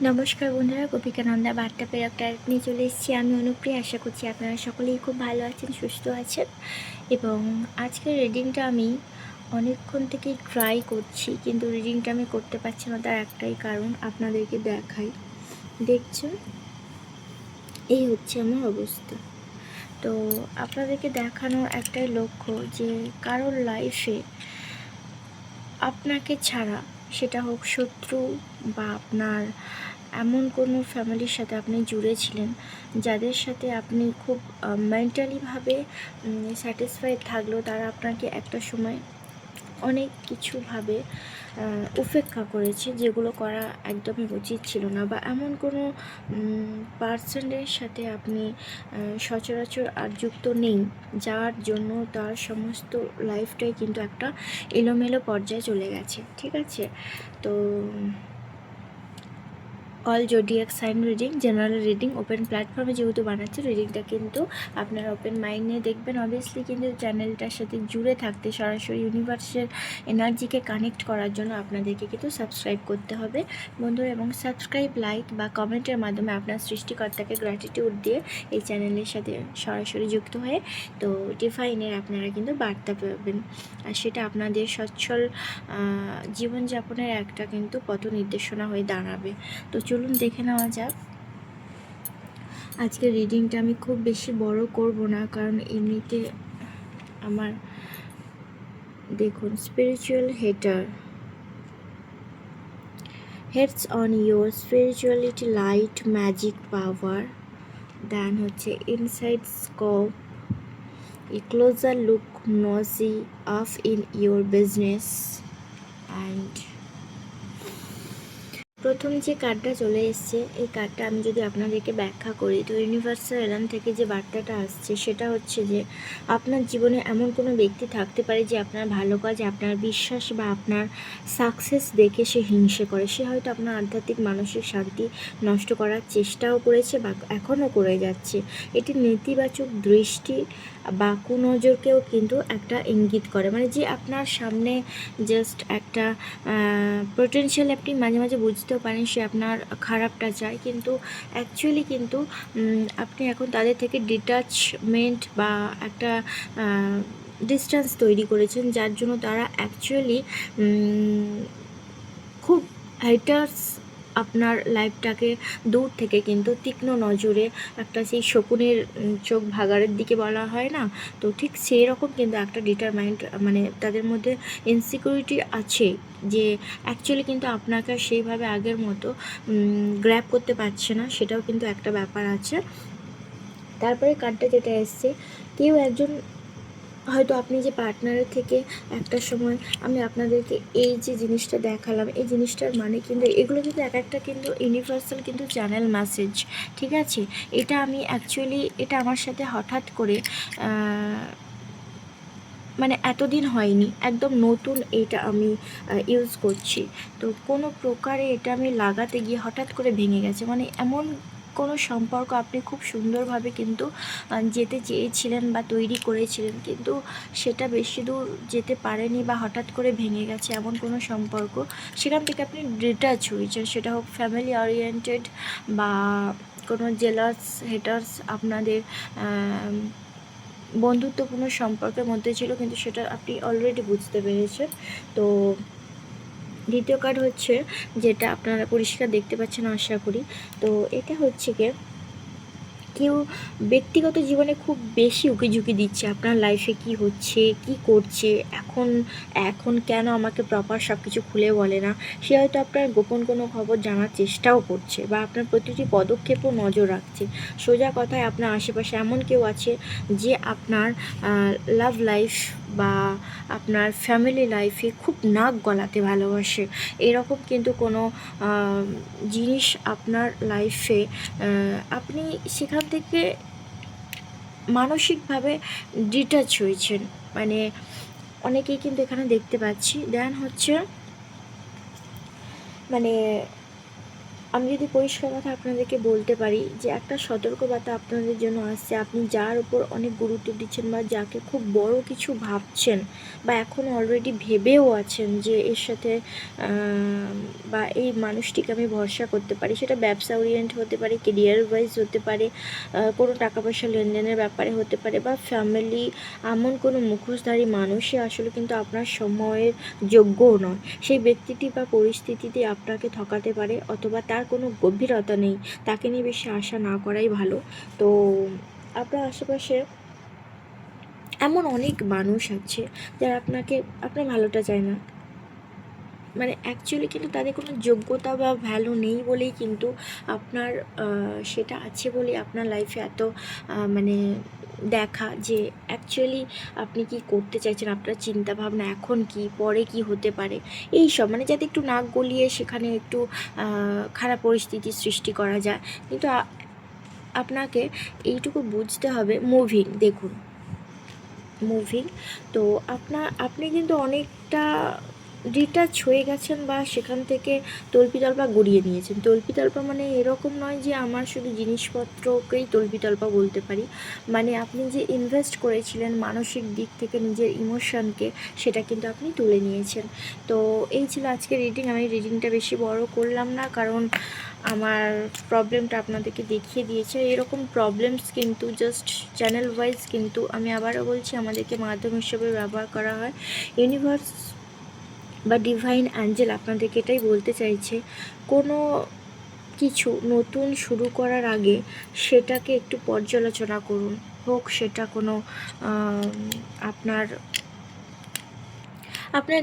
নমস্কার বন্ধুরা, গোপিকানন্দা বার্তা প্রেরক নিয়ে চলে এসেছি। আমি অনুপ্রিয়া। আশা করছি আপনারা সকলেই খুব ভালো আছেন, সুস্থ আছেন। এবং আজকের রিডিংটা আমি অনেকক্ষণ থেকেই ট্রাই করছি, কিন্তু রিডিংটা আমি করতে পারছি না। তার একটাই কারণ, আপনাদেরকে দেখাই। দেখছেন, এই হচ্ছে আমার অবস্থা। তো আপনাদেরকে দেখানোর একটাই লক্ষ্য যে কারোর লাইফে আপনাকে ছাড়া, সেটা হোক শত্রু বা আপনার এমন কোনো ফ্যামিলির সাথে আপনি জুড়ে ছিলেন যাদের সাথে আপনি খুব মেন্টালিভাবে স্যাটিসফাইড থাকলেও তারা আপনাকে একটা সময় অনেক কিছুভাবে উপেক্ষা করেছে, যেগুলো করা একদমই উচিত ছিল না। বা এমন কোনো পার্সনের সাথে আপনি সচরাচর আর যুক্ত নেই, যার জন্য তার সমস্ত লাইফটাই কিন্তু একটা এলোমেলো পর্যায়ে চলে গেছে। ঠিক আছে, তো all zodiac sign reading, general reading, open প্ল্যাটফর্মে যেহেতু বানাচ্ছে, রিডিংটা কিন্তু আপনারা ওপেন মাইন্ড নিয়ে দেখবেন। অবভিয়াসলি কিন্তু চ্যানেলটার সাথে জুড়ে থাকতে, সরাসরি ইউনিভার্সের এনার্জিকে কানেক্ট করার জন্য আপনাদেরকে কিন্তু সাবস্ক্রাইব করতে হবে বন্ধুরা। এবং সাবস্ক্রাইব, লাইক বা কমেন্টের মাধ্যমে আপনার সৃষ্টিকর্তাকে গ্র্যাটিটিউড দিয়ে এই চ্যানেলের সাথে সরাসরি যুক্ত হয়ে তো ডিভাইনের আপনারা কিন্তু বার্তা পাবেন। আর সেটা আপনাদের সচ্ছল জীবনযাপনের একটা কিন্তু পথ নির্দেশনা হয়ে দাঁড়াবে। তো চলুন দেখে নেওয়া যাক। আজকের রিডিংটা আমি খুব বেশি বড় করব না, কারণ এমনিতে আমার দেখুন, spiritual heads on your spirituality, light, magic, power. Then হচ্ছে inside scope, a closer look, nosy of in your business. And প্রথম যে কার্ডটা চলে এসছে, এই কার্ডটা আমি যদি আপনাদেরকে ব্যাখ্যা করি, তো ইউনিভার্সাল এলান থেকে যে বার্তাটা আসছে সেটা হচ্ছে যে আপনার জীবনে এমন কোনো ব্যক্তি থাকতে পারে যে আপনার ভালো কাজ, আপনার বিশ্বাস বা আপনার সাকসেস দেখে সে হিংসে করে। সে হয়তো আপনার আধ্যাত্মিক মানসিক শান্তি নষ্ট করার চেষ্টাও করেছে বা এখনও করে যাচ্ছে। এটি নেতিবাচক দৃষ্টি বা কুনজরকেও কিন্তু একটা ইঙ্গিত করে, মানে যে আপনার সামনে জাস্ট একটা পোটেনশিয়াল আপনি মাঝে মাঝে বুঝতেও পারেন সে আপনার খারাপটা চায়, কিন্তু অ্যাকচুয়ালি কিন্তু আপনি এখন তাদের থেকে ডিটাচমেন্ট বা একটা ডিস্টেন্স তৈরি করেছেন, যার জন্য তারা অ্যাকচুয়ালি খুব হাইটার্স আপনার লাইফটাকে দূর থেকে কিন্তু তীক্ষ্ণ নজরে, একটা সেই শকুনের চোখ ভাগাড়ের দিকে বলা হয় না, তো ঠিক সেই রকম কিন্তু একটা ডিটারমাইন্ড, মানে তাদের মধ্যে ইনসিকিউরিটি আছে যে অ্যাকচুয়ালি কিন্তু আপনাকে সেইভাবে আগের মতো গ্র্যাব করতে পারছে না, সেটাও কিন্তু একটা ব্যাপার আছে। তারপরে কার্ডটা যেটা এসছে, কেউ একজন হয়তো আপনি যে পার্টনারের থেকে একটা সময়, আমি আপনাদেরকে এই যে জিনিসটা দেখালাম, এই জিনিসটার মানে কিন্তু এগুলো কিন্তু এক একটা কিন্তু ইউনিভার্সাল কিন্তু চ্যানেল মেসেজ। ঠিক আছে, এটা আমি অ্যাকচুয়ালি এটা আমার সাথে হঠাৎ করে মানে এতদিন হয়নি, একদম নতুন এটা আমি ইউজ করছি। তো কোনো প্রকারে এটা আমি লাগাতে গিয়ে হঠাৎ করে ভেঙে গেছে। মানে এমন কোনো সম্পর্ক আপনি খুব সুন্দরভাবে কিন্তু যেতে চেয়েছিলেন বা তৈরি করেছিলেন, কিন্তু সেটা বেশি দূর যেতে পারেনি বা হঠাৎ করে ভেঙে গেছে এমন কোনো সম্পর্ক, সেখান থেকে আপনি ডিটাচ হয়েছেন। সেটা হোক ফ্যামিলি ওরিয়েন্টেড বা কোনো জেলাস হেটার্স আপনাদের বন্ধুত্বপূর্ণ সম্পর্কের মধ্যে ছিল, কিন্তু সেটা আপনি অলরেডি বুঝতে পেরেছেন। তো দ্বিতীয় কার্ড হচ্ছে, যেটা আপনারা পরিষ্কার দেখতে পাচ্ছেন আশা করি, তো এটা হচ্ছে কি, কেউ ব্যক্তিগত জীবনে খুব বেশি উকিঝুঁকি দিচ্ছে আপনার লাইফে কি হচ্ছে, কি করছে, এখন এখন কেন আমাকে প্রপার সব কিছু খুলে বলে না। সে হয়তো আপনার গোপন কোনো খবর জানার চেষ্টাও করছে বা আপনার প্রতিটি পদক্ষেপও নজর রাখছে। সোজা কথায় আপনার আশেপাশে এমন কেউ আছে যে আপনার লাভ লাইফ বা আপনার ফ্যামিলি লাইফে খুব নাক গলাতে ভালোবাসে। এরকম কিন্তু কোনো জিনিস আপনার লাইফে আপনি সেখান থেকে মানসিকভাবে ডিটাচ হয়েছেন, মানে অনেকেই কিন্তু এখানে দেখতে পাচ্ছি। দেন হচ্ছে মানে আমি যদি পরিষ্কার কথা আপনাদেরকে বলতে পারি যে একটা সতর্কবার্তা আপনাদের জন্য আসছে। আপনি যার উপর অনেক গুরুত্ব দিচ্ছেন বা যাকে খুব বড় কিছু ভাবছেন বা এখন অলরেডি ভেবেও আছেন যে এর সাথে বা এই মানুষটিকে আমি ভরসা করতে পারি, সেটা ব্যবসা ওরিয়েন্ট হতে পারে, কেরিয়ার ওয়াইজ হতে পারে, কোনো টাকা পয়সা লেনদেনের ব্যাপারে হতে পারে, বা ফ্যামিলি এমন কোনো মুখোশধারী মানুষই আসলে কিন্তু আপনার সময়ের যোগ্যও নয়। সেই ব্যক্তিটি বা পরিস্থিতিতে আপনাকে ঠকাতে পারে, অথবা তার কোনো গভীরতা নেই, তাকে নিয়ে বেশি আশা না করাই ভালো। তো আপনার আশেপাশে এমন অনেক মানুষ আছে যারা আপনার ভালোটা চায় না, মানে অ্যাকচুয়ালি কিন্তু তাদের কোনো যোগ্যতা বা ভ্যালু নেই বলেই কিন্তু আপনার সেটা আছে বলেই আপনার লাইফে এত মানে দেখা যে অ্যাকচুয়ালি আপনি কি করতে চাইছেন, আপনার চিন্তাভাবনা এখন কি, পরে কি হতে পারে, এই সব মানে যাতে একটু নাক গলিয়ে সেখানে একটু খারাপ পরিস্থিতির সৃষ্টি করা যায়। কিন্তু আপনাকে এইটুকু বুঝতে হবে, দেখুন মুভিং, তো আপনি কিন্তু অনেকটা ডিটাচ হয়ে গেছেন বা সেখান থেকে তল্পিতল্পা গড়িয়ে নিয়েছেন। তল্পিতল্পা মানে এরকম নয় যে আমার শুধু জিনিসপত্রকেই তল্পিতল্পা বলতে পারি, মানে আপনি যে ইনভেস্ট করেছিলেন মানসিক দিক থেকে নিজের ইমোশনকে, সেটা কিন্তু আপনি তুলে নিয়েছেন। তো এই ছিল আজকে রিডিং। আমি রিডিংটা বেশি বড় করলাম না, কারণ আমার প্রবলেমটা আপনাদেরকে দেখিয়ে দিয়েছে। এরকম প্রবলেমস কিন্তু জাস্ট চ্যানেল ওয়াইজ, কিন্তু আমি আবারও বলছি আমাদেরকে মাধ্যম হিসেবে ব্যবহার করা হয়। ইউনিভার্স বা ডিভাইন অ্যাঞ্জেল আপনাদেরকে এটাই বলতে চাইছে, কোনো কিছু নতুন শুরু করার আগে সেটাকে একটু পর্যালোচনা করুন। হোক সেটা কোনো আপনার আপনার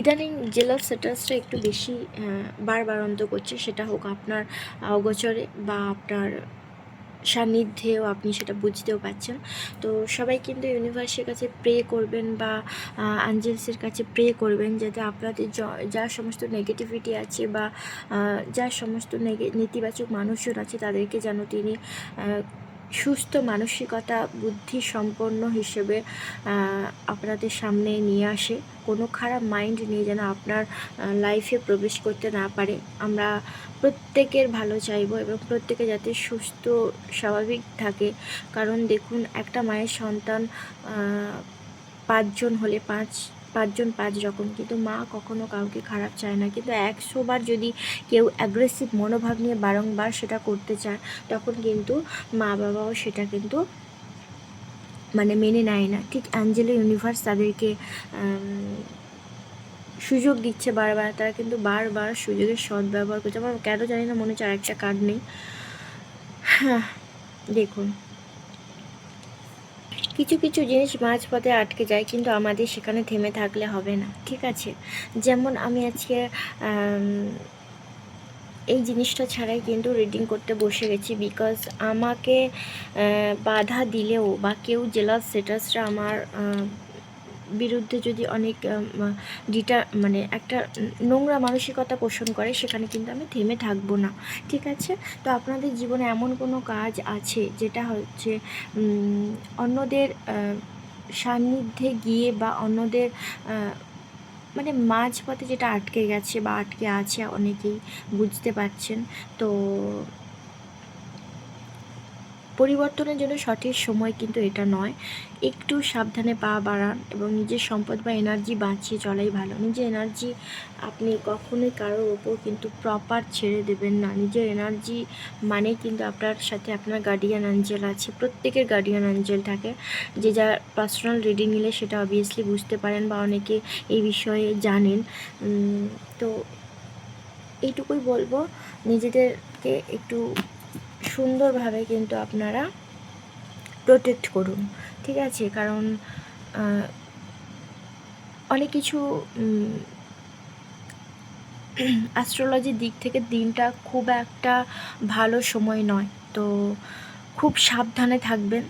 ইদানিং জেলাস স্ট্যাটাসটা একটু বেশি বাড়ন্ত করছে, সেটা হোক আপনার অগোচরে বা আপনার সান্নিধ্যেও আপনি সেটা বুঝতেও পারছেন। তো সবাই কিন্তু ইউনিভার্সের কাছে প্রে করবেন বা অ্যাঞ্জেলসের কাছে প্রে করবেন, যাতে আপনাদের যা সমস্ত নেগেটিভিটি আছে বা যা সমস্ত নেতিবাচক মানুষজন আছে তাদেরকে যেন তিনি সুস্থ মানসিকতা বুদ্ধি সম্পন্ন হিসেবে আপনাদের সামনে নিয়ে আসে। কোনো খারাপ মাইন্ড নিয়ে যেন আপনার লাইফে প্রবেশ করতে না পারে। আমরা প্রত্যেকের ভালো চাইবো এবং প্রত্যেকে যাতে সুস্থ স্বাভাবিক থাকে। কারণ দেখুন, একটা মায়ের সন্তান 5 জন হলে পাঁচজন 5 রকম, কিন্তু মা কখনো কাউকে খারাপ চায় না। কিন্তু 100 বার যদি কেউ অ্যাগ্রেসিভ মনোভাব নিয়ে বারংবার সেটা করতে চায়, তখন কিন্তু মা বাবাও সেটা কিন্তু মানে মেনে নেয় না। ঠিক অ্যাঞ্জেলো ইউনিভার্স তাদেরকে সুযোগ দিচ্ছে বারবার, তারা কিন্তু বারবার সুযোগের সদ্ব্যবহার করছে। আমার কেন জানি না মনে হচ্ছে আরেকটা কার্ড নেই। হ্যাঁ, দেখুন, কিছু কিছু জিনিস মাঝপথে আটকে যায়, কিন্তু আমাদের সেখানে থেমে থাকলে হবে না, ঠিক আছে? যেমন আমি আজকে এই জিনিসটা ছাড়াই কিন্তু রিডিং করতে বসে গেছি, বিকজ আমাকে বাধা দিলেও বা কেউ জেলাস স্ট্যাটাসটা আমার বিরুদ্ধে যদি অনেক মানে একটা নোংরা মানসিকতা পোষণ করে, সেখানে কিন্তু আমি থেমে থাকবো না, ঠিক আছে? তো আপনাদের জীবনে এমন কোনো কাজ আছে যেটা হচ্ছে অন্যদের সান্নিধ্যে গিয়ে বা অন্যদের মানে মাঝপথে যেটা আটকে গেছে বা আটকে আছে, অনেকেই বুঝতে পারছেন। তো পরিবর্তনের জন্য সঠিক সময় কিন্তু এটা নয়। একটু সাবধানে পা বাড়ান এবং নিজের সম্পদ বা এনার্জি বাঁচিয়ে চলাই ভালো। নিজের এনার্জি আপনি কখনোই কারোর ওপর কিন্তু প্রপার ছেড়ে দেবেন না। নিজের এনার্জি মানে কিন্তু আপনার সাথে আপনার গার্ডিয়ান অ্যাঞ্জেল আছে। প্রত্যেকের গার্ডিয়ান অ্যাঞ্জেল থাকে। যে যার পার্সোনাল রিডিং নিলে সেটা অবভিয়াসলি বুঝতে পারেন বা অনেকে এই বিষয়ে জানেন। তো এইটুকুই বলবো, নিজেদেরকে একটু সুন্দরভাবে কিন্তু আপনারা প্রোটেক্ট করুন, ঠিক আছে? কারণ অনেক কিছু অ্যাস্ট্রোলজির দিক থেকে দিনটা খুব একটা ভালো সময় নয়, তো খুব সাবধানে থাকবেন।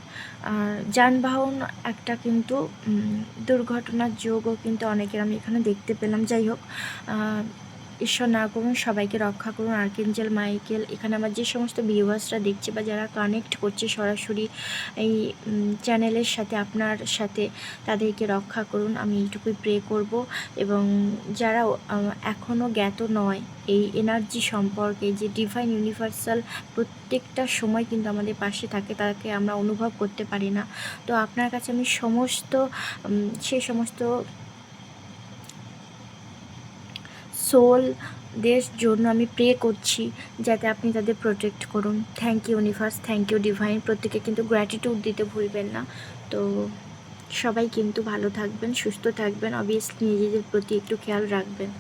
যানবাহন একটা কিন্তু দুর্ঘটনার যোগও কিন্তু অনেকের আমি এখানে দেখতে পেলাম। যাই হোক, ঈশ্বর না করুন সবাইকে রক্ষা করুন। আর্কেঞ্জেল মাইকেল, এখানে আমার যে সমস্ত ভিউয়ার্সরা দেখছে বা যারা কানেক্ট করছে সরাসরি এই চ্যানেলের সাথে, আপনার সাথে, তাদেরকে রক্ষা করুন, আমি এইটুকুই প্রে করব। এবং যারা এখনও জ্ঞাত নয় এই এনার্জি সম্পর্কে, যে ডিভাইন ইউনিভার্সাল প্রত্যেকটা সময় কিন্তু আমাদের পাশে থাকে, তাকে আমরা অনুভব করতে পারি না। তো আপনার কাছে আমি সেই সমস্ত সোলদের জন্য আমি প্রে করছি যাতে আপনি তাদের প্রোটেক্ট করুন। Thank you universe, thank you divine. প্রত্যেকে কিন্তু গ্র্যাটিটিউড দিতে ভুলবেন না। তো সবাই কিন্তু ভালো থাকবেন, সুস্থ থাকবেন, অবভিয়াসলি নিজেদের প্রতি একটু খেয়াল রাখবেন।